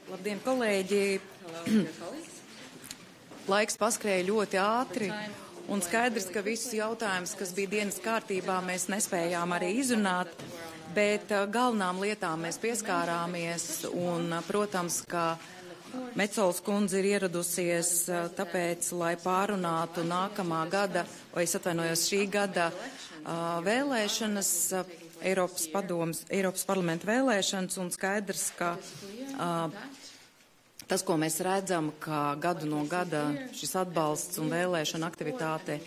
Labdien, kolēģi! Laiks paskrēja ļoti ātri, un skaidrs, ka visus jautājumus, kas bija dienas kārtībā, mēs nespējām arī izrunāt, bet galvenām lietām mēs pieskārāmies, un, protams, ka Metsols kundze ir ieradusies tāpēc, lai pārunātu nākamā gada, vai es atvainojos šī gada vēlēšanas, Eiropas parlamenta vēlēšanas, un skaidrs, ka tas, ko mēs redzam, ka gadu no gada šis atbalsts un vēlēšana aktivitāte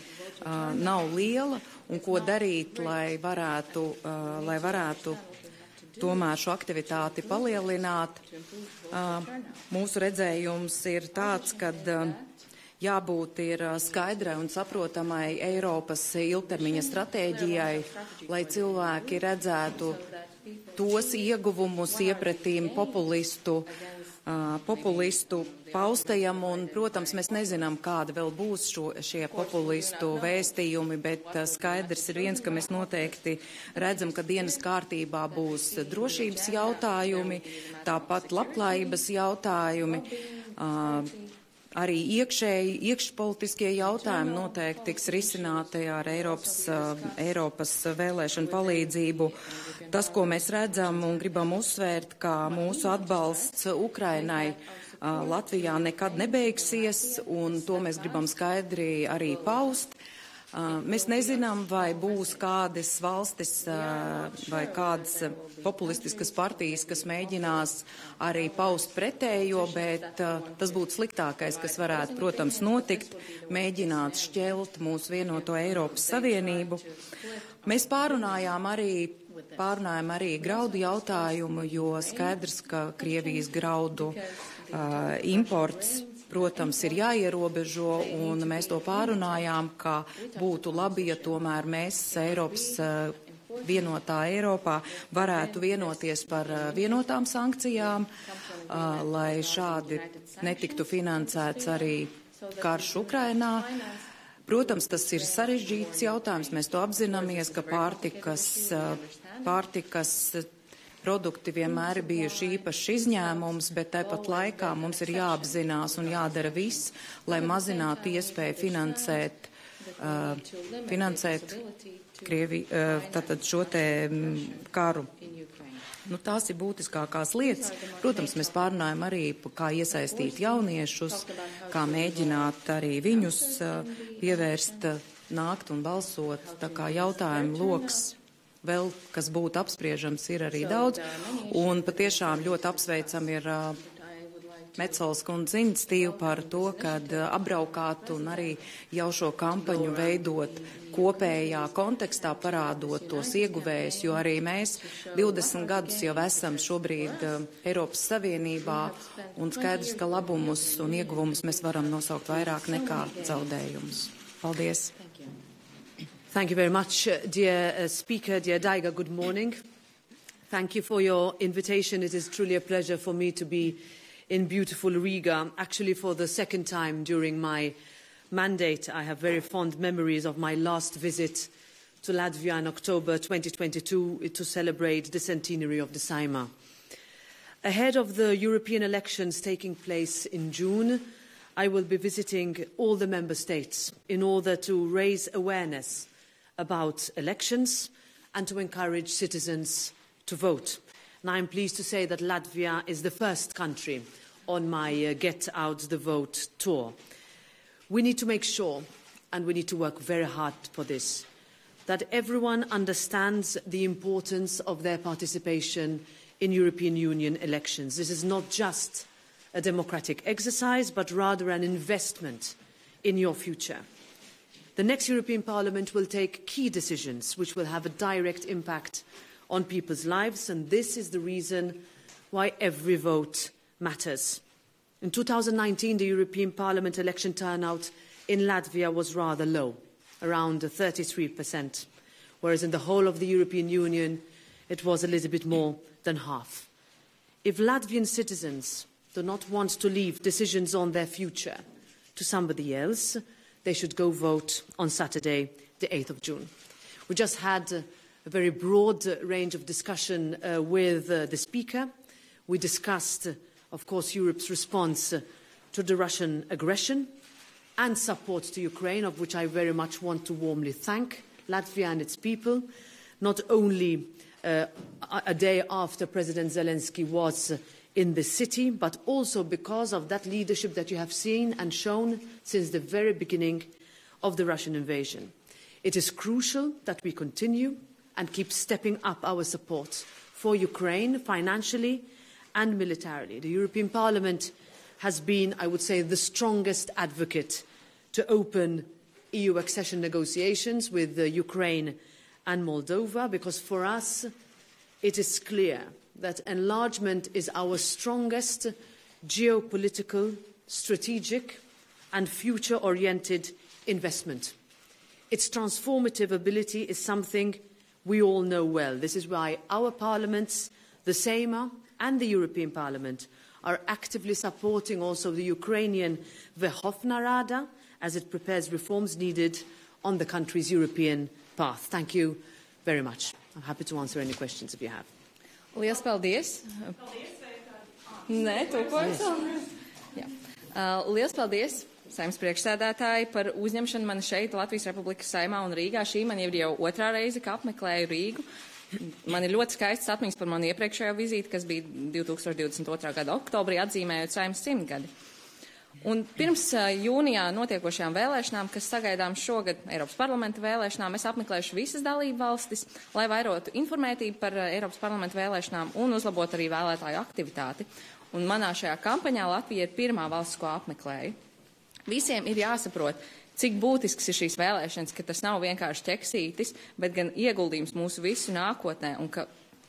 nav liela, un ko darīt, lai varētu tomēr šo aktivitāti palielināt. Mūsu redzējums ir tāds, ka jābūt ir skaidrai un saprotamai Eiropas ilgtermiņa stratēģijai, lai cilvēki redzētu tos ieguvumus iepretīm populistu paustajam, un, protams, mēs nezinām, kāda vēl būs šie populistu vēstījumi, bet skaidrs ir viens, ka mēs noteikti redzam, ka dienas kārtībā būs drošības jautājumi, tāpat labklājības jautājumi, arī iekšpolitiskie jautājumi noteikti tiks risināti ar Eiropas vēlēšanu palīdzību. Tas, ko mēs redzam un gribam uzsvērt, ka mūsu atbalsts Ukrainai Latvijā nekad nebeigsies, un to mēs gribam skaidri arī paust. Mēs nezinām, vai būs kādas valstis vai kādas populistiskas partijas, kas mēģinās arī paust pretējo, bet tas būtu sliktākais, kas varētu, protams, notikt, mēģināt šķelt mūsu vienoto Eiropas Savienību. Mēs pārunājām arī graudu jautājumu, jo skaidrs, ka Krievijas graudu imports, protams, ir jāierobežo, un mēs to pārunājām, ka būtu labi, ja tomēr mēs vienotā Eiropā varētu vienoties par vienotām sankcijām, lai šādi netiktu finansēts arī karš Ukrainā. Protams, tas ir sarežģīts jautājums, mēs to apzināmies, ka pārtikas produkti vienmēr ir bijuši īpašs izņēmums, bet tāpat laikā mums ir jāapzinās un jādara viss, lai mazinātu iespēju finansēt tātad šo te karu. Tās ir būtiskākās lietas. Protams, mēs pārunājam arī, kā iesaistīt jauniešus, kā mēģināt arī viņus pievērst, nākt un balsot. Tā kā jautājumu loks vēl, kas būtu apspriežams, ir arī daudz. Un patiešām ļoti apsveicam ir Metsols kundze iniciatīva par to, kad apbraukāt un arī jau šo kampaņu veidot kopējā kontekstā, parādot tos ieguvējus, jo arī mēs 20 gadus jau esam šobrīd Eiropas Savienībā, un skaidrs, ka labumus un ieguvumus mēs varam nosaukt vairāk nekā zaudējumus. Paldies! Thank you very much, dear Speaker, dear Daiga, good morning. Thank you for your invitation. It is truly a pleasure for me to be in beautiful Riga. Actually, for the second time during my mandate, I have very fond memories of my last visit to Latvia in October 2022 to celebrate the centenary of the Saeima. Ahead of the European elections taking place in June, I will be visiting all the member states in order to raise awareness about elections and to encourage citizens to vote. And I'm pleased to say that Latvia is the first country on my Get Out the Vote tour. We need to make sure, and we need to work very hard for this, that everyone understands the importance of their participation in European Union elections. This is not just a democratic exercise, but rather an investment in your future. The next European Parliament will take key decisions which will have a direct impact on people's lives, and this is the reason why every vote matters. In 2019, the European Parliament election turnout in Latvia was rather low, around 33%, whereas in the whole of the European Union it was a little bit more than half. If Latvian citizens do not want to leave decisions on their future to somebody else, they should go vote on Saturday, the 8th of June. We just had a very broad range of discussion with the Speaker. We discussed of course, Europe's response to the Russian aggression and support to Ukraine, of which I very much want to warmly thank Latvia and its people, not only a day after President Zelensky was in the city, but also because of that leadership that you have seen and shown since the very beginning of the Russian invasion. It is crucial that we continue and keep stepping up our support for Ukraine financially and militarily. The European Parliament has been, I would say, the strongest advocate to open EU accession negotiations with Ukraine and Moldova, because for us it is clear that enlargement is our strongest geopolitical, strategic and future-oriented investment. Its transformative ability is something we all know well. This is why our parliaments, the Sejm and the European Parliament, are actively supporting also the Ukrainian Verkhovna Rada as it prepares reforms needed on the country's European path. Thank you very much. I'm happy to answer any questions if you have. Lielas paldies. Nē, tūkojums. Jā. Lielas paldies, Saeimas priekšsēdētāji, par uzņemšanu mani šeit Latvijas Republikas Saeimā un Rīgā. Šī man ir jau otrā reize, ka apmeklēju Rīgu. Man ir ļoti skaists atmiņas par manu iepriekšējo vizīti, kas bija 2022. Gada oktobrī, atzīmējot Saeimas 100 gadi. Un pirms jūnijā notiekošajām vēlēšanām, kas sagaidām šogad Eiropas parlamenta vēlēšanām, es apmeklēšu visas dalību valstis, lai vairotu informētību par Eiropas parlamenta vēlēšanām un uzlabotu arī vēlētāju aktivitāti. Un manā šajā kampaņā Latvija ir pirmā valsts, ko apmeklēju. Visiem ir jāsaprot, cik būtisks ir šīs vēlēšanas, ka tas nav vienkārši ķeksītis, bet gan ieguldījums mūsu visu nākotnē, un ka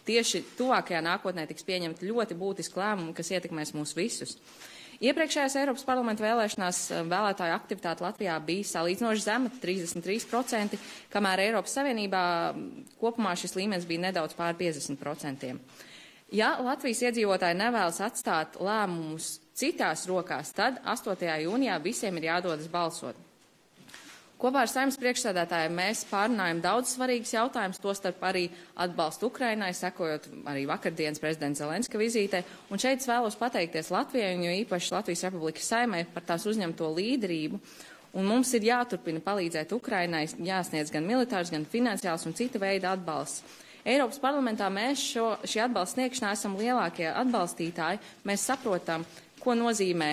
tieši tuvākajā nākotnē tiks pieņemti ļoti būtiski lēmumi, kas ietekmēs mūs visus. Iepriekšējās Eiropas parlamenta vēlēšanās vēlētāju aktivitāte Latvijā bija salīdzinoši zema, 33%, kamēr Eiropas Savienībā kopumā šis līmenis bija nedaudz pār 50%. Ja Latvijas iedzīvotāji nevēlas atstāt lēmumus citās rokās, tad 8. jūnijā visiem ir jādodas balsot. Kopā ar Saeimas priekšsēdētājiem mēs pārunājam daudz svarīgas jautājumus, tostarp arī atbalstu Ukrainai, sekojot arī vakardienas prezidenta Zelenska vizītē. Un šeit es vēlos pateikties Latvijai, un jo īpaši Latvijas Republikas Saeimai par tās uzņemto līderību. Un mums ir jāturpina palīdzēt Ukrainai, jāsniedz gan militārs, gan finansiāls un cita veida atbalsts. Eiropas parlamentā mēs šī atbalsta sniegšanā esam lielākie atbalstītāji. Mēs saprotam, ko nozīmē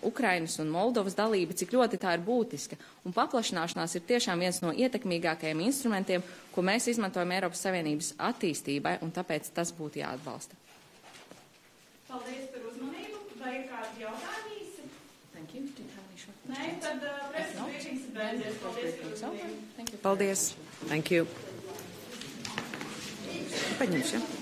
Ukrainas un Moldovas dalība, cik ļoti tā ir būtiska. Un paplašināšanās ir tiešām viens no ietekmīgākajiem instrumentiem, ko mēs izmantojam Eiropas Savienības attīstībai, un tāpēc tas būtu jāatbalsta. Paldies par uzmanību. Vai ir kādi jautājumi īsi? Thank you. Nē, tad preses briefings ir beidzies. Paldies par uzmanību. Paldies. Thank you. Paņemšu, ja?